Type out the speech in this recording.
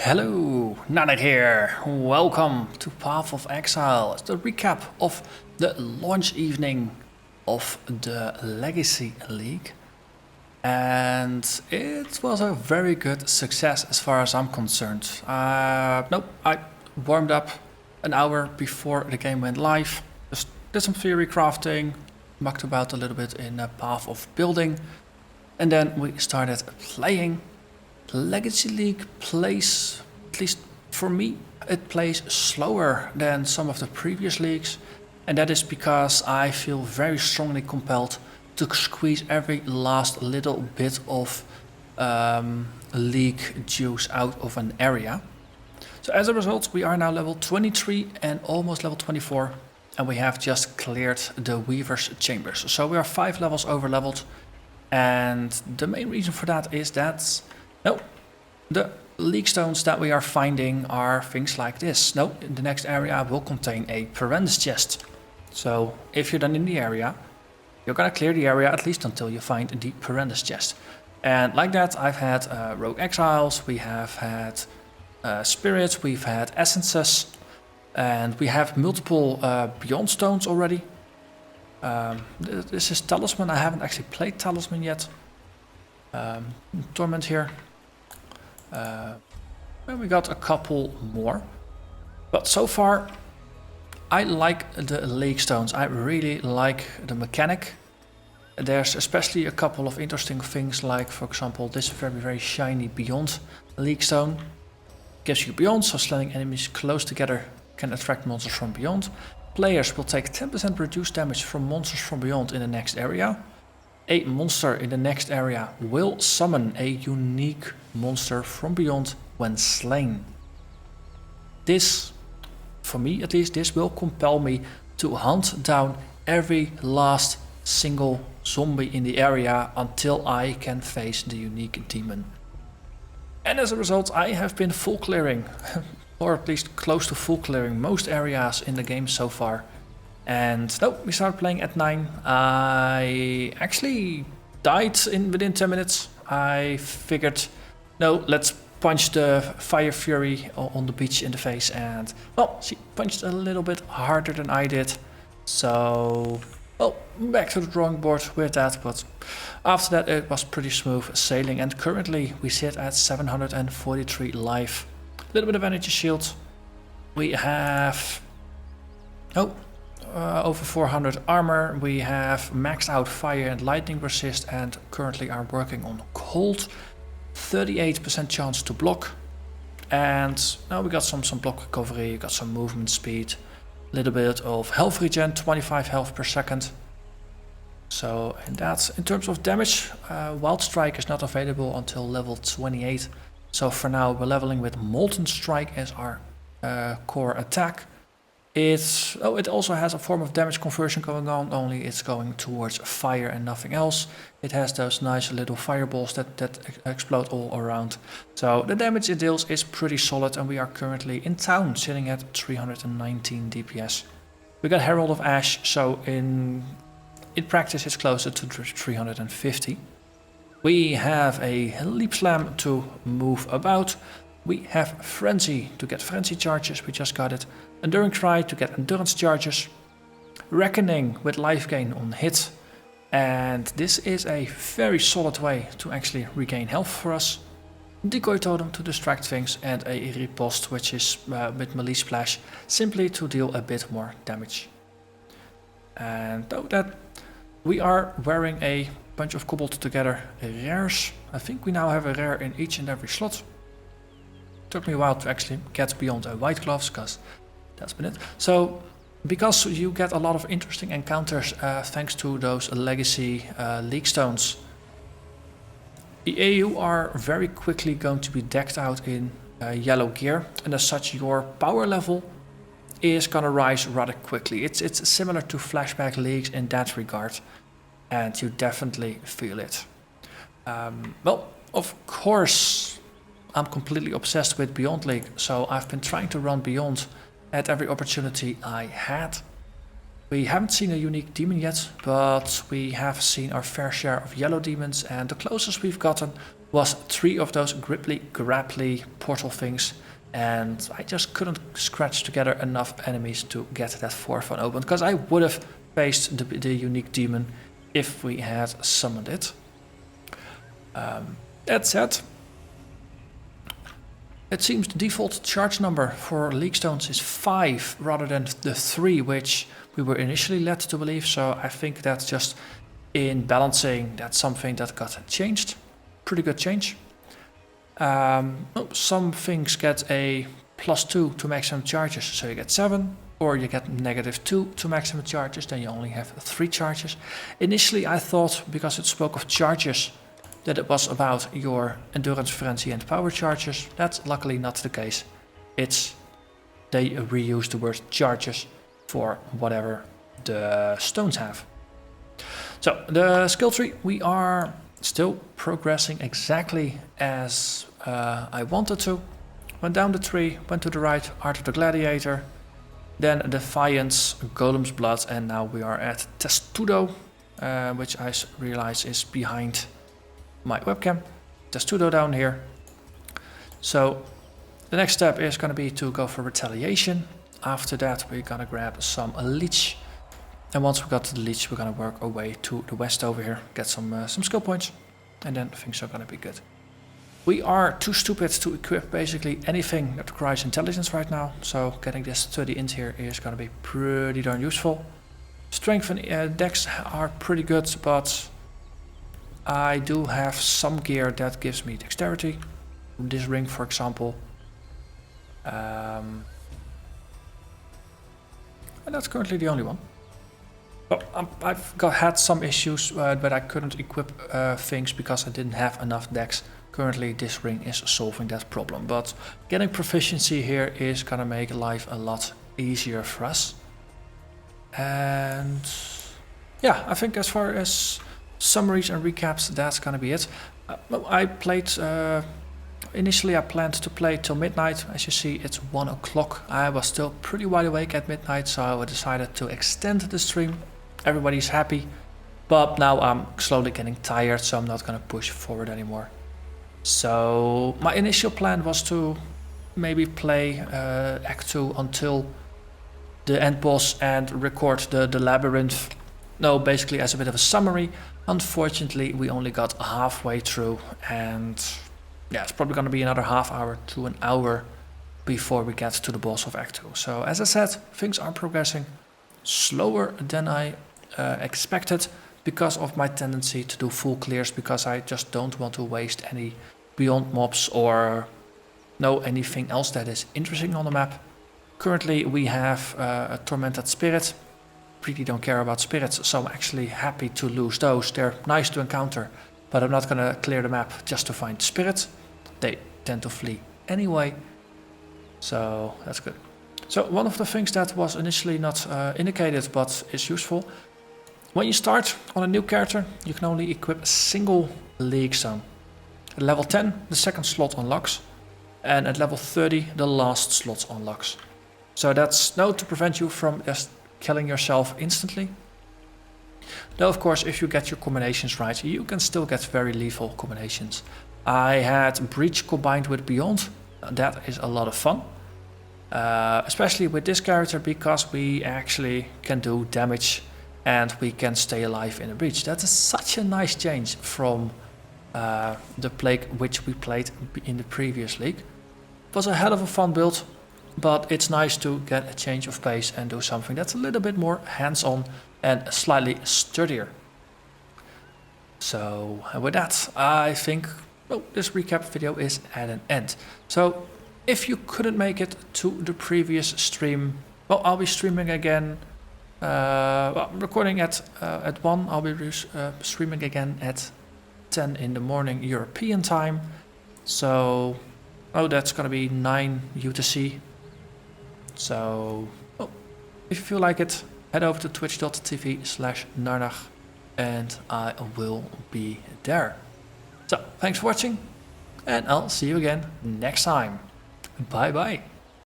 Hello, Narnach here. Welcome to Path of Exile. It's the recap of the launch evening of the Legacy League. And it was a very good success as far as I'm concerned. I warmed up an hour before the game went live. Just did some theory crafting, mucked about a little bit in the path of building. And then we started playing. Legacy League plays, at least for me, it plays slower than some of the previous leagues. And that is because I feel very strongly compelled to squeeze every last little bit of league juice out of an area. So as a result, we are now level 23 and almost level 24. And we have just cleared the Weaver's Chambers. So we are 5 levels over leveled. And the main reason for that is that the Legacystones that we are finding are things like this. The next area will contain a Perendus chest. So if you're done in the area, you're gonna clear the area at least until you find the Perendus chest. And like that, I've had Rogue Exiles, we have had Spirits, we've had Essences, and we have multiple Beyond Stones already. This is Talisman. I haven't actually played Talisman yet. Torment here. And we got a couple more. But so far, I like the Legacystones. I really like the mechanic. There's especially a couple of interesting things like, for example, this very shiny Beyond Legacystone. Gives you Beyond, so slamming enemies close together can attract monsters from Beyond. Players will take 10% reduced damage from monsters from Beyond in the next area. A monster in the next area will summon a unique monster from Beyond when slain. This, for me at least, this will compel me to hunt down every last single zombie in the area until I can face the unique demon. And as a result, I have been full clearing, or at least close to full clearing most areas in the game so far. And we started playing at 9. I actually died within 10 minutes. I figured, let's punch the Fire Fury on the beach in the face. And, she punched a little bit harder than I did. So, back to the drawing board with that. But after that, it was pretty smooth sailing. And currently, we sit at 743 life. A little bit of energy shield. We have... over 400 armor, we have maxed out fire and lightning resist and currently are working on cold. 38% chance to block. And now we got some block recovery, got some movement speed, a little bit of health regen, 25 health per second. So in terms of damage, Wild Strike is not available until level 28. So for now we're leveling with Molten Strike as our core attack. It also has a form of damage conversion going on, only it's going towards fire and nothing else. It has those nice little fireballs that explode all around. So the damage it deals is pretty solid, and we are currently in town sitting at 319 DPS. We got Herald of Ash, so in practice it's closer to 350. We have a Leap Slam to move about. We have Frenzy to get Frenzy charges, we just got it. Enduring Cry to get Endurance charges. Reckoning with life gain on hit. And this is a very solid way to actually regain health for us. Decoy Totem to distract things, and a Riposte, which is with Melee Splash, simply to deal a bit more damage. And that we are wearing a bunch of cobbled together rares. I think we now have a rare in each and every slot. Took me a while to actually get beyond white gloves, because that's been it. So, because you get a lot of interesting encounters thanks to those legacy Legacystones, you are very quickly going to be decked out in yellow gear, and as such your power level is gonna rise rather quickly. It's similar to flashback leagues in that regard, and you definitely feel it. Of course, I'm completely obsessed with Beyond League, so I've been trying to run Beyond at every opportunity I had. We haven't seen a unique demon yet, but we have seen our fair share of yellow demons, and the closest we've gotten was 3 of those gripply grapply portal things, and I just couldn't scratch together enough enemies to get that 4th one open, because I would have faced the unique demon if we had summoned it. That said, it seems the default charge number for Legacystones is 5 rather than the 3 which we were initially led to believe, so I think that's just in balancing, that's something that got changed. Pretty good change. Some things get a +2 to maximum charges, so you get 7, or you get -2 to maximum charges, then you only have 3 charges. Initially I thought, because it spoke of charges, that it was about your endurance, frenzy and power charges. That's luckily not the case. They reuse the word charges for whatever the stones have. So the skill tree, we are still progressing exactly as I wanted to. Went down the tree, went to the right, Art of the Gladiator, then Defiance, Golem's Blood, and now we are at Testudo, which I realize is behind my webcam. Testudo down here. So the next step is going to be to go for Retaliation. After that we're going to grab some Leech, and once we got to the Leech we're going to work our way to the west over here, get some skill points, and then things are going to be good. We are too stupid to equip basically anything that requires intelligence right now, so getting this 30 int here is going to be pretty darn useful. Strength and dex are pretty good, but I do have some gear that gives me dexterity. This ring, for example. And that's currently the only one. Well, I've had some issues, but I couldn't equip things because I didn't have enough dex. Currently this ring is solving that problem, but getting proficiency here is gonna make life a lot easier for us. And yeah, I think as far as summaries and recaps, that's gonna be it. I played, initially I planned to play till midnight. As you see, it's 1 o'clock. I was still pretty wide awake at midnight, so I decided to extend the stream. Everybody's happy, but now I'm slowly getting tired, so I'm not gonna push forward anymore. So my initial plan was to maybe play Act 2 until the end boss and record the labyrinth. No, basically as a bit of a summary. Unfortunately, we only got halfway through, and yeah, it's probably going to be another half hour to an hour before we get to the boss of Act 2. So as I said, things are progressing slower than I expected, because of my tendency to do full clears, because I just don't want to waste any beyond mobs or anything else that is interesting on the map. Currently we have a tormented spirit. Really don't care about spirits, so I'm actually happy to lose those. They're nice to encounter, but I'm not gonna clear the map just to find spirits. They tend to flee anyway, so that's good. So one of the things that was initially not indicated but is useful, when you start on a new character, you can only equip a single Legacystone. At level 10, the second slot unlocks, and at level 30, the last slot unlocks. So that's to prevent you from just killing yourself instantly. Though of course, if you get your combinations right, you can still get very lethal combinations. I had Breach combined with Beyond. That is a lot of fun. Especially with this character, because we actually can do damage and we can stay alive in a breach. That is such a nice change from the Plague which we played in the previous league. It was a hell of a fun build, but it's nice to get a change of pace and do something that's a little bit more hands-on and slightly sturdier. So with that, I think this recap video is at an end. So if you couldn't make it to the previous stream, well, I'll be streaming again. I'm recording at 1, I'll be streaming again at 10 in the morning European time. So, that's gonna be 9 UTC. So, if you feel like it, head over to twitch.tv/Narnach and I will be there. So, thanks for watching, and I'll see you again next time. Bye bye.